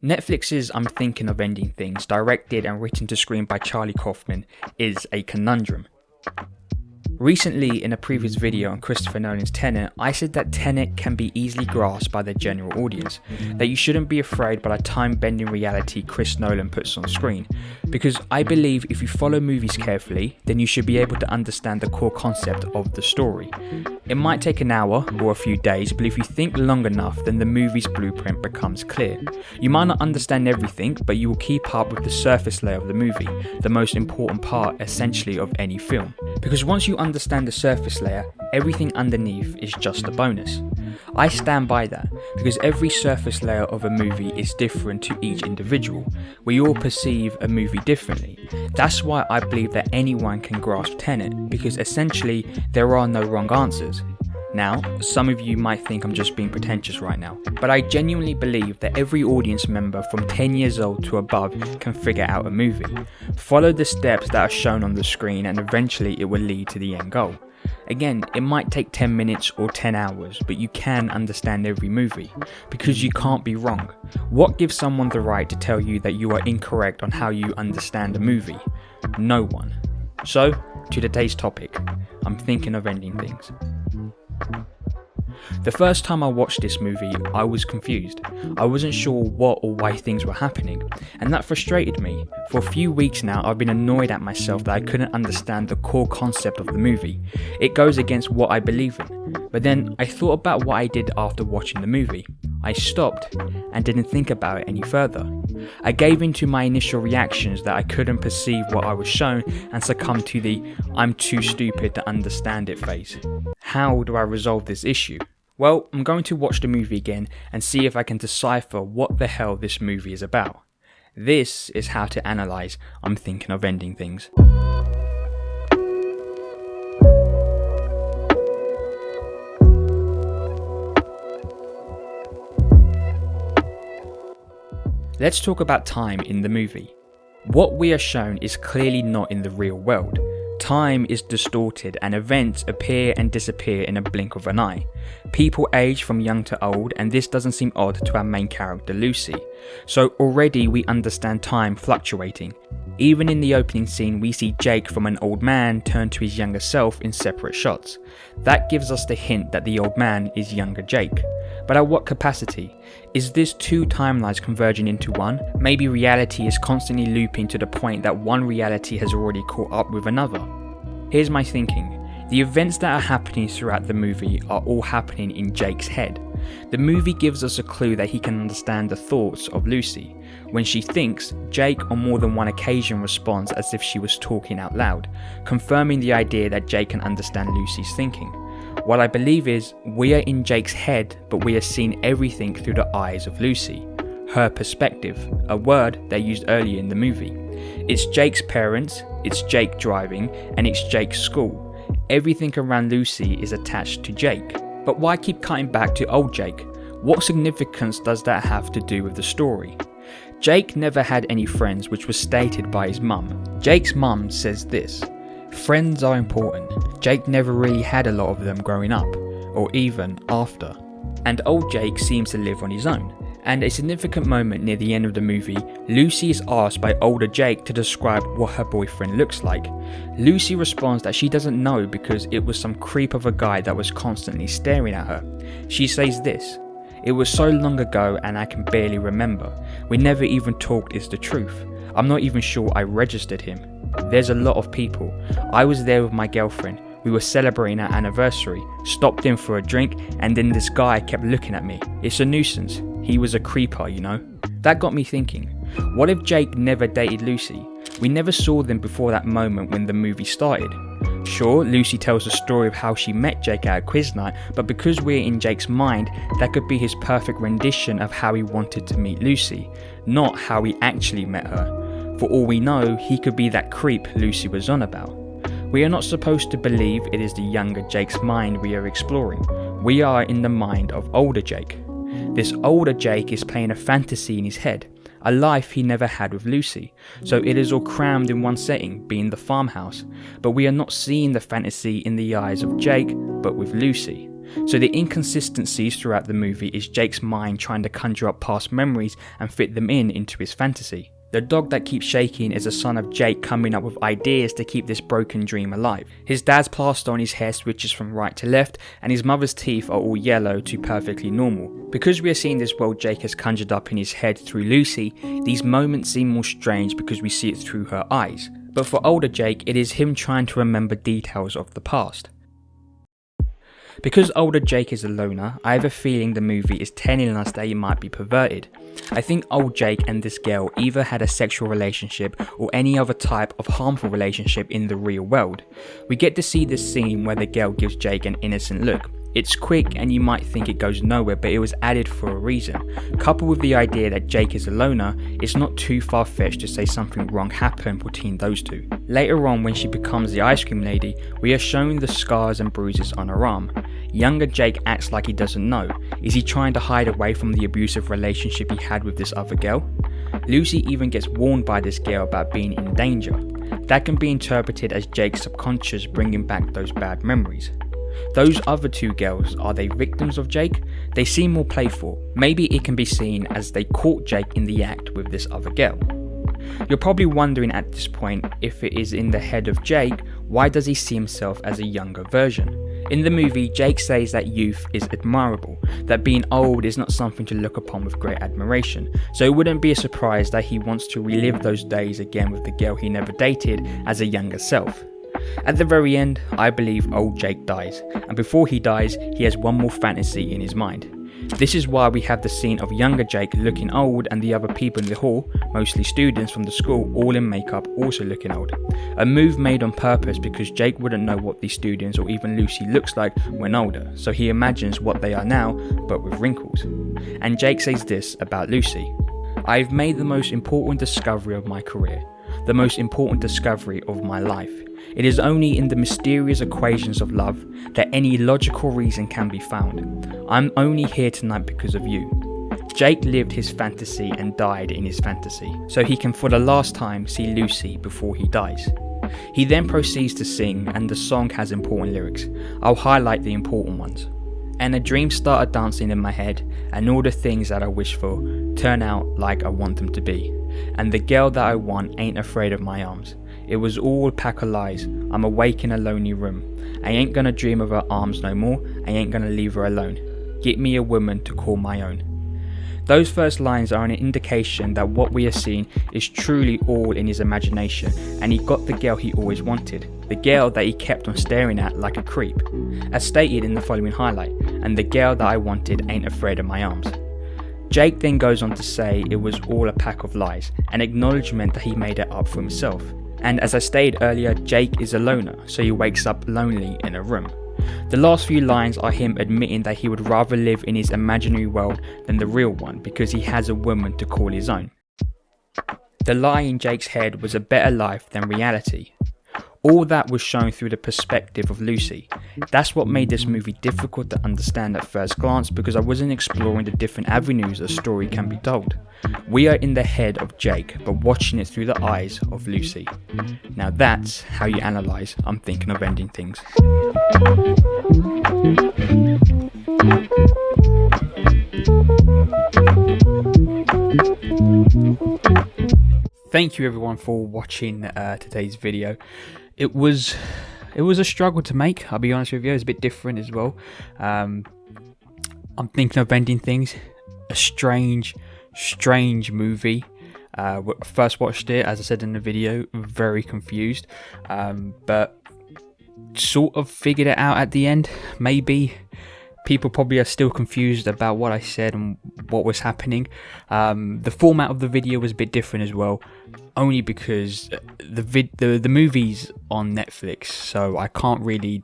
Netflix's I'm Thinking of Ending Things, directed and written to screen by Charlie Kauffman, is a conundrum. Recently, in a previous video on Christopher Nolan's Tenet, I said that Tenet can be easily grasped by the general audience, that you shouldn't be afraid by the time-bending reality Chris Nolan puts on screen, because I believe if you follow movies carefully, then you should be able to understand the core concept of the story. It might take an hour or a few days, but if you think long enough, then the movie's blueprint becomes clear. You might not understand everything, but you will keep up with the surface layer of the movie, the most important part essentially of any film. Because once you understand the surface layer, everything underneath is just a bonus. I stand by that, because every surface layer of a movie is different to each individual. We all perceive a movie differently. That's why I believe that anyone can grasp Tenet, because essentially there are no wrong answers. Now, some of you might think I'm just being pretentious right now, but I genuinely believe that every audience member from 10 years old to above can figure out a movie. Follow the steps that are shown on the screen and eventually it will lead to the end goal. Again, it might take 10 minutes or 10 hours, but you can understand every movie, because you can't be wrong. What gives someone the right to tell you that you are incorrect on how you understand a movie? No one. So, to today's topic, I'm thinking of ending things. The first time I watched this movie, I was confused. I wasn't sure what or why things were happening, and that frustrated me. For a few weeks now, I've been annoyed at myself that I couldn't understand the core concept of the movie. It goes against what I believe in. But then I thought about what I did after watching the movie. I stopped and didn't think about it any further. I gave in to my initial reactions that I couldn't perceive what I was shown and succumbed to the "I'm too stupid to understand it" phase. How do I resolve this issue? Well, I'm going to watch the movie again and see if I can decipher what the hell this movie is about. This is how to analyse I'm Thinking of Ending Things. Let's talk about time in the movie. What we are shown is clearly not in the real world. Time is distorted and events appear and disappear in a blink of an eye. People age from young to old, and this doesn't seem odd to our main character Lucy. So already we understand time fluctuating. Even in the opening scene, we see Jake from an old man turn to his younger self in separate shots. That gives us the hint that the old man is younger Jake. But at what capacity? Is this two timelines converging into one? Maybe reality is constantly looping to the point that one reality has already caught up with another. Here's my thinking. The events that are happening throughout the movie are all happening in Jake's head. The movie gives us a clue that he can understand the thoughts of Lucy. When she thinks, Jake on more than one occasion responds as if she was talking out loud, confirming the idea that Jake can understand Lucy's thinking. What I believe is, we are in Jake's head, but we are seeing everything through the eyes of Lucy. Her perspective, a word they used earlier in the movie. It's Jake's parents, it's Jake driving, and it's Jake's school. Everything around Lucy is attached to Jake. But why keep cutting back to old Jake? What significance does that have to do with the story? Jake never had any friends, which was stated by his mum. Jake's mum says this: friends are important. Jake never really had a lot of them growing up, or even after. And old Jake seems to live on his own. And a significant moment near the end of the movie, Lucy is asked by older Jake to describe what her boyfriend looks like. Lucy responds that she doesn't know because it was some creep of a guy that was constantly staring at her. She says this: "It was so long ago and I can barely remember. We never even talked is the truth. I'm not even sure I registered him. There's a lot of people. I was there with my girlfriend. We were celebrating our anniversary, stopped in for a drink, and then this guy kept looking at me. It's a nuisance. He was a creeper, you know." That got me thinking, what if Jake never dated Lucy? We never saw them before that moment when the movie started. Sure, Lucy tells the story of how she met Jake at a quiz night, but because we're in Jake's mind, that could be his perfect rendition of how he wanted to meet Lucy, not how he actually met her. For all we know, he could be that creep Lucy was on about. We are not supposed to believe it is the younger Jake's mind we are exploring. We are in the mind of older Jake. This older Jake is playing a fantasy in his head, a life he never had with Lucy, so it is all crammed in one setting, being the farmhouse. But we are not seeing the fantasy in the eyes of Jake, but with Lucy. So the inconsistencies throughout the movie is Jake's mind trying to conjure up past memories and fit them into his fantasy. The dog that keeps shaking is a son of Jake coming up with ideas to keep this broken dream alive. His dad's plaster on his hair switches from right to left, and his mother's teeth are all yellow to perfectly normal. Because we are seeing this world Jake has conjured up in his head through Lucy, these moments seem more strange because we see it through her eyes. But for older Jake, it is him trying to remember details of the past. Because older Jake is a loner, I have a feeling the movie is telling us that he might be perverted. I think old Jake and this girl either had a sexual relationship or any other type of harmful relationship in the real world. We get to see this scene where the girl gives Jake an innocent look. It's quick and you might think it goes nowhere, but it was added for a reason. Coupled with the idea that Jake is a loner, it's not too far-fetched to say something wrong happened between those two. Later on, when she becomes the ice cream lady, we are shown the scars and bruises on her arm. Younger Jake acts like he doesn't know. Is he trying to hide away from the abusive relationship he had with this other girl? Lucy even gets warned by this girl about being in danger. That can be interpreted as Jake's subconscious bringing back those bad memories. Those other two girls, are they victims of Jake? They seem more playful. Maybe it can be seen as they caught Jake in the act with this other girl. You're probably wondering at this point, if it is in the head of Jake, why does he see himself as a younger version? In the movie, Jake says that youth is admirable, that being old is not something to look upon with great admiration, so it wouldn't be a surprise that he wants to relive those days again with the girl he never dated as a younger self. At the very end, I believe old Jake dies, and before he dies, he has one more fantasy in his mind. This is why we have the scene of younger Jake looking old and the other people in the hall, mostly students from the school, all in makeup, also looking old. A move made on purpose because Jake wouldn't know what these students or even Lucy looks like when older, so he imagines what they are now, but with wrinkles. And Jake says this about Lucy: "I've made the most important discovery of my career, the most important discovery of my life. It is only in the mysterious equations of love that any logical reason can be found. I'm only here tonight because of you." Jake lived his fantasy and died in his fantasy, so he can for the last time see Lucy before he dies. He then proceeds to sing, and the song has important lyrics. I'll highlight the important ones. "And a dream started dancing in my head, and all the things that I wish for turn out like I want them to be. And the girl that I want ain't afraid of my arms. It was all a pack of lies. I'm awake in a lonely room. I ain't gonna dream of her arms no more. I ain't gonna leave her alone. Get me a woman to call my own." Those first lines are an indication that what we are seeing is truly all in his imagination, and he got the girl he always wanted, the girl that he kept on staring at like a creep. As stated in the following highlight, "And the girl that I wanted ain't afraid of my arms." Jake then goes on to say it was all a pack of lies, an acknowledgement that he made it up for himself. And as I stated earlier, Jake is a loner, so he wakes up lonely in a room. The last few lines are him admitting that he would rather live in his imaginary world than the real one because he has a woman to call his own. The lie in Jake's head was a better life than reality. All that was shown through the perspective of Lucy. That's what made this movie difficult to understand at first glance, because I wasn't exploring the different avenues a story can be told. We are in the head of Jake, but watching it through the eyes of Lucy. Now that's how you analyse I'm thinking of ending things. Thank you everyone for watching today's video. It was a struggle to make, I'll be honest with you. It's a bit different as well. I'm thinking of ending things. A strange movie. First watched it, as I said in the video, very confused, but sort of figured it out at the end. Maybe people probably are still confused about what I said and what was happening. The format of the video was a bit different as well, only because the movie's on Netflix, so I can't really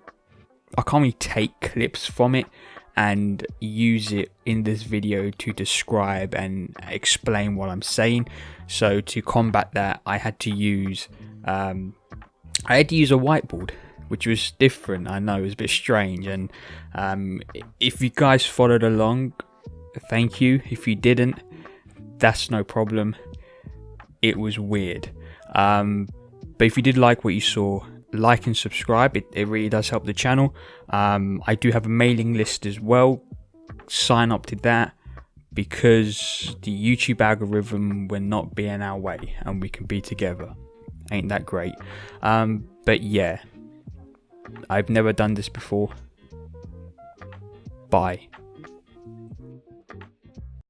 take clips from it and use it in this video to describe and explain what I'm saying. So to combat that, I had to use a whiteboard, which was different. I know it was a bit strange, and if you guys followed along, thank you. If you didn't, that's no problem. It was weird, but if you did like what you saw, like and subscribe. It really does help the channel. I do have a mailing list as well. Sign up to that, because the YouTube algorithm will not be in our way and we can be together. Ain't that great? But yeah, I've never done this before. Bye.